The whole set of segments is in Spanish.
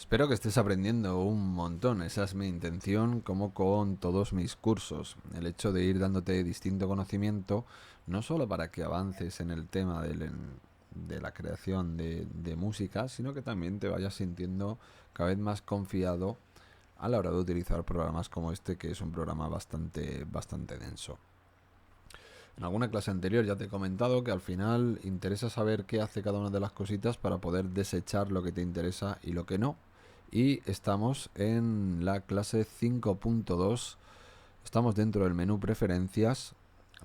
Espero que estés aprendiendo un montón, esa es mi intención, como con todos mis cursos. El hecho de ir dándote distinto conocimiento, no solo para que avances en el tema de la creación de música, sino que también te vayas sintiendo cada vez más confiado a la hora de utilizar programas como este, que es un programa bastante denso. En alguna clase anterior ya te he comentado que al final interesa saber qué hace cada una de las cositas para poder desechar lo que te interesa y lo que no. Y estamos en la clase 5.2. Estamos dentro del menú preferencias.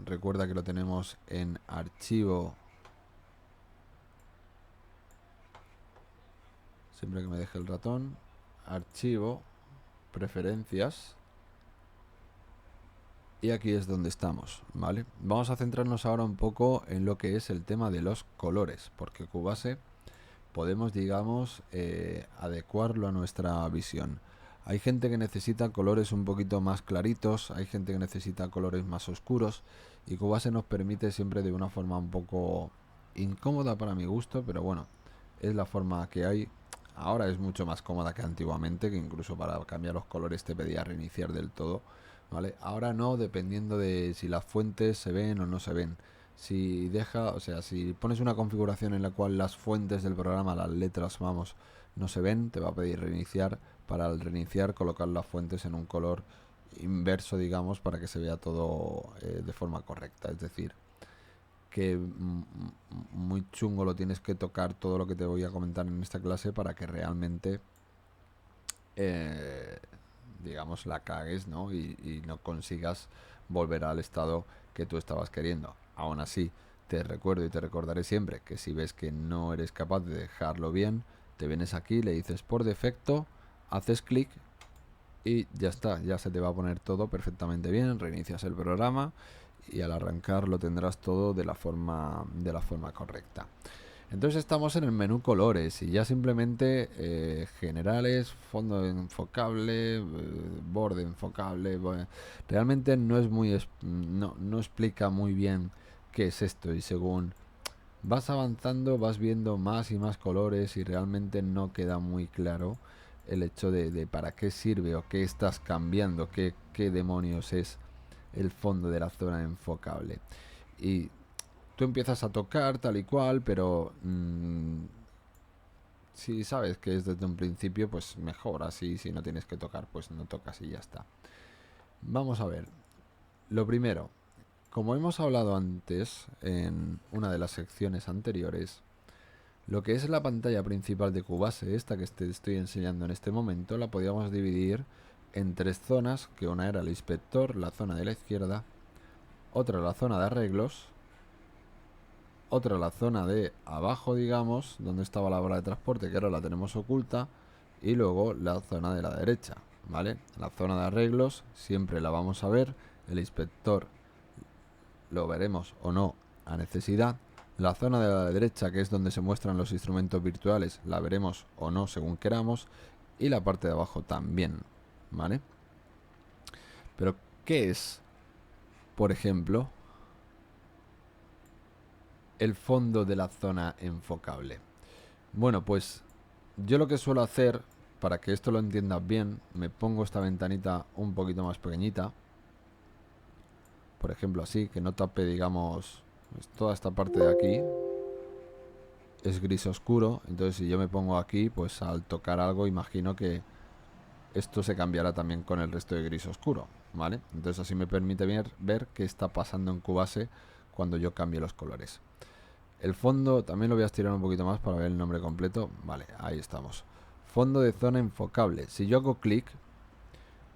Recuerda que lo tenemos en archivo. Siempre que me deje el ratón. Archivo, preferencias. Y aquí es donde estamos, ¿vale? Vamos a centrarnos ahora un poco en lo que es el tema de los colores, porque Cubase podemos, digamos, adecuarlo a nuestra visión. Hay gente que necesita colores un poquito más claritos, hay gente que necesita colores más oscuros, y Cubase nos permite siempre de una forma un poco incómoda para mi gusto, pero bueno, es la forma que hay. Ahora es mucho más cómoda que antiguamente, que incluso para cambiar los colores te pedía reiniciar del todo, ¿vale? Ahora no, dependiendo de si las fuentes se ven o no se ven. Si deja, o sea, si pones una configuración en la cual las fuentes del programa, las letras, vamos, no se ven, te va a pedir reiniciar. Para al reiniciar colocar las fuentes en un color inverso, digamos, para que se vea todo de forma correcta. Es decir, que muy chungo lo tienes que tocar todo lo que te voy a comentar en esta clase para que realmente, eh, digamos, la cagues, ¿no? Y no consigas volver al estado que tú estabas queriendo. Aún así, te recuerdo y te recordaré siempre que si ves que no eres capaz de dejarlo bien, te vienes aquí, le dices por defecto, haces clic y ya está, ya se te va a poner todo perfectamente bien, reinicias el programa y al arrancar lo tendrás todo de la forma correcta. Entonces estamos en el menú colores y ya simplemente generales, fondo enfocable, borde enfocable. Bueno, realmente no es muy no explica muy bien qué es esto, y según vas avanzando vas viendo más y más colores y realmente no queda muy claro el hecho de para qué sirve o qué estás cambiando, qué demonios es el fondo de la zona enfocable. Y tú empiezas a tocar tal y cual, pero si sabes que es desde un principio, pues mejor así. Si no tienes que tocar, pues no tocas y ya está. Vamos a ver. Lo primero, como hemos hablado antes en una de las secciones anteriores, lo que es la pantalla principal de Cubase, esta que te estoy enseñando en este momento, la podíamos dividir en tres zonas, que una era el inspector, la zona de la izquierda, otra la zona de arreglos, otra la zona de abajo, digamos, donde estaba la barra de transporte, que ahora la tenemos oculta, y luego la zona de la derecha, ¿vale? La zona de arreglos siempre la vamos a ver, el inspector lo veremos o no a necesidad. La zona de la derecha, que es donde se muestran los instrumentos virtuales, la veremos o no según queramos, y la parte de abajo también, ¿vale? Pero, ¿qué es, por ejemplo, el fondo de la zona enfocable? Bueno, pues yo lo que suelo hacer, para que esto lo entiendas bien, me pongo esta ventanita un poquito más pequeñita. Por ejemplo, así, que no tape, digamos, pues toda esta parte de aquí. Es gris oscuro, entonces si yo me pongo aquí, pues al tocar algo imagino que esto se cambiará también con el resto de gris oscuro, ¿vale? Entonces así me permite ver qué está pasando en Cubase cuando yo cambie los colores. El fondo también lo voy a estirar un poquito más para ver el nombre completo. Vale, ahí estamos. Fondo de zona enfocable. Si yo hago clic,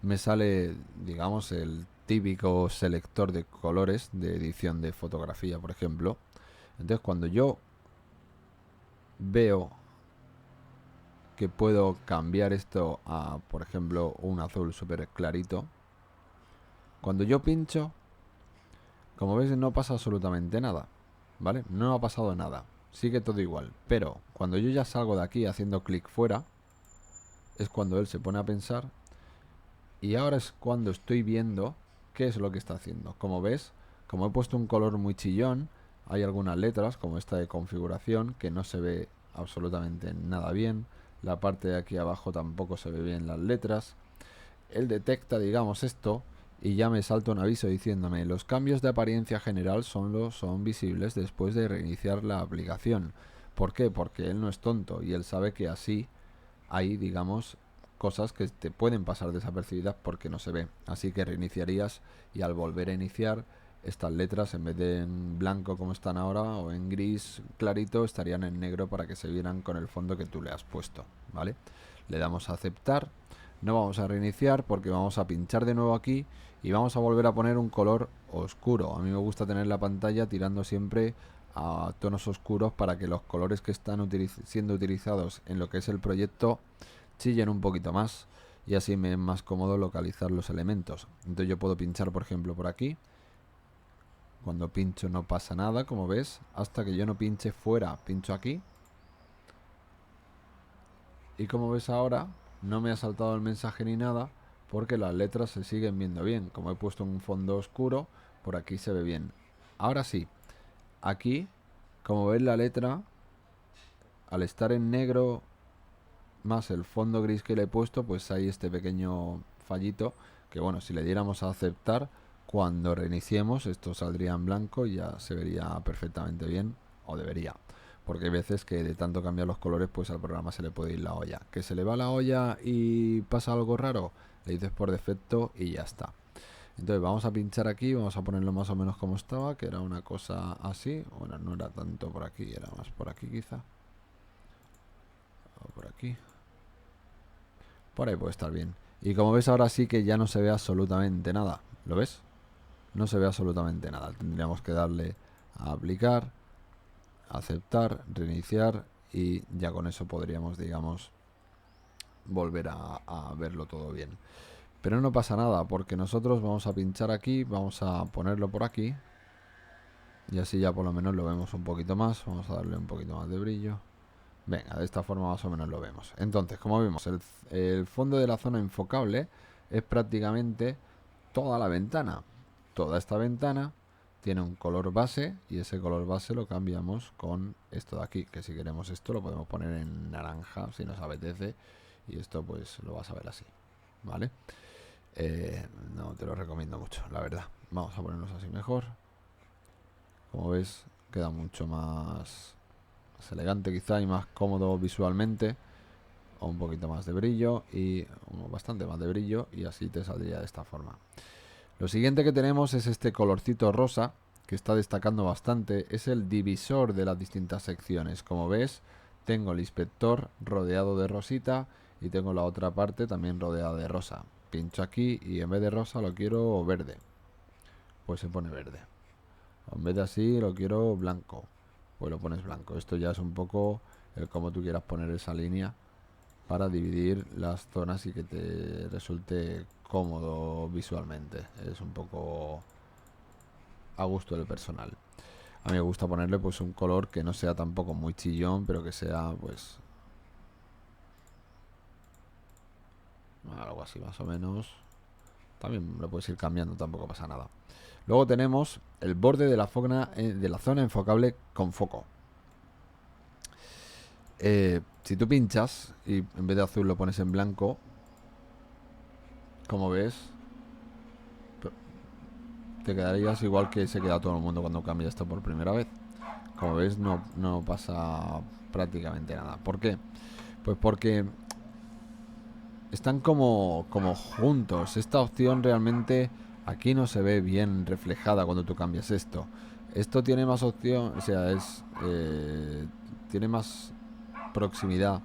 me sale, digamos, el típico selector de colores de edición de fotografía, por ejemplo. Entonces cuando yo veo que puedo cambiar esto a, por ejemplo, un azul súper clarito, cuando yo pincho, como veis, no pasa absolutamente nada, ¿vale? No ha pasado nada, sigue todo igual. Pero cuando yo ya salgo de aquí haciendo clic fuera, es cuando él se pone a pensar, y ahora es cuando estoy viendo qué es lo que está haciendo. Como ves, como he puesto un color muy chillón, hay algunas letras, como esta de configuración, que no se ve absolutamente nada bien. La parte de aquí abajo tampoco se ve bien las letras. Él detecta, digamos, esto y ya me salta un aviso diciéndome: los cambios de apariencia general son visibles después de reiniciar la aplicación. ¿Por qué? Porque él no es tonto y él sabe que así hay, digamos, cosas que te pueden pasar desapercibidas porque no se ve. Así que reiniciarías y al volver a iniciar, estas letras, en vez de en blanco como están ahora o en gris clarito, estarían en negro para que se vieran con el fondo que tú le has puesto, ¿vale? Le damos a aceptar. No vamos a reiniciar porque vamos a pinchar de nuevo aquí y vamos a volver a poner un color oscuro. A mí me gusta tener la pantalla tirando siempre a tonos oscuros para que los colores que están siendo utilizados en lo que es el proyecto chillen un poquito más y así me es más cómodo localizar los elementos. Entonces yo puedo pinchar, por ejemplo, por aquí. Cuando pincho no pasa nada, como ves, hasta que yo no pinche fuera. Pincho aquí y como ves ahora no me ha saltado el mensaje ni nada porque las letras se siguen viendo bien. Como he puesto un fondo oscuro, por aquí se ve bien. Ahora sí, aquí, como ves, la letra, al estar en negro más el fondo gris que le he puesto, pues hay este pequeño fallito que, bueno, si le diéramos a aceptar, cuando reiniciemos esto saldría en blanco y ya se vería perfectamente bien, o debería, porque hay veces que de tanto cambiar los colores pues al programa se le puede ir la olla. Que se le va la olla y pasa algo raro, le dices por defecto y ya está. Entonces vamos a pinchar aquí, vamos a ponerlo más o menos como estaba, que era una cosa así. Bueno, no era tanto por aquí, era más por aquí quizá, o por aquí. Por ahí puede estar bien. Y como ves ahora sí que ya no se ve absolutamente nada. ¿Lo ves? No se ve absolutamente nada. Tendríamos que darle a aplicar, aceptar, reiniciar y ya con eso podríamos, digamos, volver a verlo todo bien. Pero no pasa nada porque nosotros vamos a pinchar aquí, vamos a ponerlo por aquí y así ya por lo menos lo vemos un poquito más. Vamos a darle un poquito más de brillo. Venga, de esta forma más o menos lo vemos. Entonces, como vemos, el fondo de la zona enfocable es prácticamente toda la ventana. Toda esta ventana tiene un color base y ese color base lo cambiamos con esto de aquí, que si queremos esto lo podemos poner en naranja si nos apetece y esto pues lo vas a ver así, ¿vale? No te lo recomiendo mucho, la verdad. Vamos a ponernos así mejor. Como ves, queda mucho más elegante quizá y más cómodo visualmente, o un poquito más de brillo y bastante más de brillo y así te saldría de esta forma. Lo siguiente que tenemos es este colorcito rosa que está destacando bastante, es el divisor de las distintas secciones. Como ves, tengo el inspector rodeado de rosita y tengo la otra parte también rodeada de rosa. Pincho aquí y en vez de rosa lo quiero verde, pues se pone verde. O en vez de así lo quiero blanco, pues lo pones blanco. Esto ya es un poco el cómo tú quieras poner esa línea para dividir las zonas y que te resulte cómodo visualmente. Es un poco a gusto del personal. A mí me gusta ponerle pues un color que no sea tampoco muy chillón, pero que sea pues algo así más o menos. También lo puedes ir cambiando, tampoco pasa nada. Luego tenemos el borde de la zona enfocable con foco. Si tú pinchas y en vez de azul lo pones en blanco, como ves, te quedarías igual que se queda todo el mundo cuando cambia esto por primera vez. Como ves, no pasa prácticamente nada. ¿Por qué? Pues porque están como juntos. Esta opción realmente aquí no se ve bien reflejada cuando tú cambias esto. Esto tiene más opción, o sea, tiene más proximidad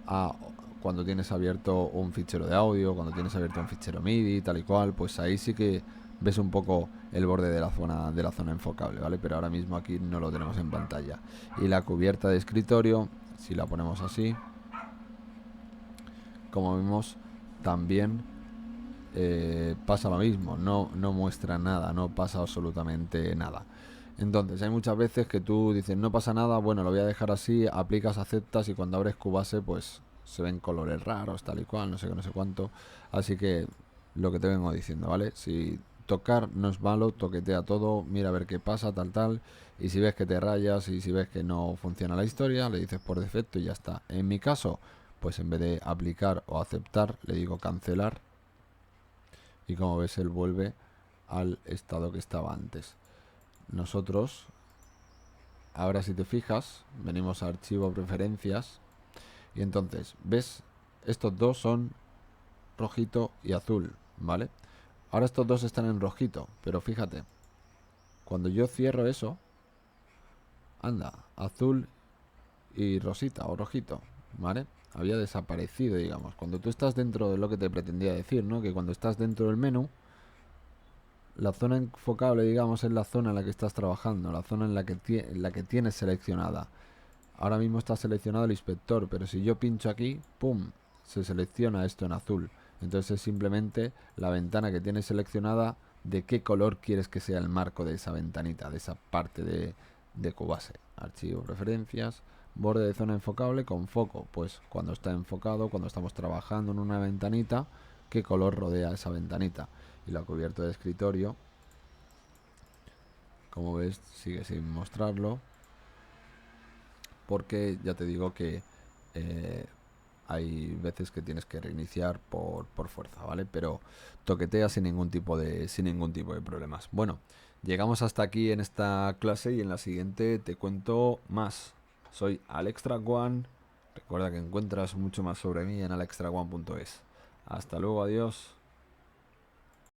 a cuando tienes abierto un fichero de audio, cuando tienes abierto un fichero MIDI, tal y cual, pues ahí sí que ves un poco el borde de la zona enfocable, ¿vale? Pero ahora mismo aquí no lo tenemos en pantalla. Y la cubierta de escritorio, si la ponemos así, como vemos, también pasa lo mismo, no muestra nada, no pasa absolutamente nada. Entonces hay muchas veces que tú dices no pasa nada, bueno, lo voy a dejar así, aplicas, aceptas y cuando abres Cubase pues se ven colores raros, tal y cual, no sé qué, no sé cuánto. Así que lo que te vengo diciendo, ¿vale? Si tocar no es malo, toquetea todo, mira a ver qué pasa, tal, y si ves que te rayas y si ves que no funciona la historia, le dices por defecto y ya está. En mi caso, pues en vez de aplicar o aceptar, le digo cancelar. Y como ves, él vuelve al estado que estaba antes. Nosotros, ahora si te fijas, venimos a archivo, preferencias. Y entonces, ¿ves? Estos dos son rojito y azul, ¿vale? Ahora estos dos están en rojito, pero fíjate, cuando yo cierro eso, anda, azul y rosita o rojito, ¿vale? Había desaparecido, digamos. Cuando tú estás dentro de lo que te pretendía decir, ¿no? Que cuando estás dentro del menú, la zona enfocable, digamos, es la zona en la que estás trabajando, la zona en la que tienes seleccionada. Ahora mismo está seleccionado el inspector, pero si yo pincho aquí, ¡pum!, se selecciona esto en azul. Entonces es simplemente la ventana que tienes seleccionada, de qué color quieres que sea el marco de esa ventanita, de esa parte de Cubase. Archivo, preferencias, borde de zona enfocable con foco. Pues cuando está enfocado, cuando estamos trabajando en una ventanita, qué color rodea esa ventanita. Y la cubierta de escritorio, como ves, sigue sin mostrarlo, porque ya te digo que hay veces que tienes que reiniciar por fuerza, ¿vale? Pero toquetea sin ningún tipo de problemas. Bueno, llegamos hasta aquí en esta clase y en la siguiente te cuento más. Soy AlexTrackOne. Recuerda que encuentras mucho más sobre mí en alextrackone.es. Hasta luego, adiós.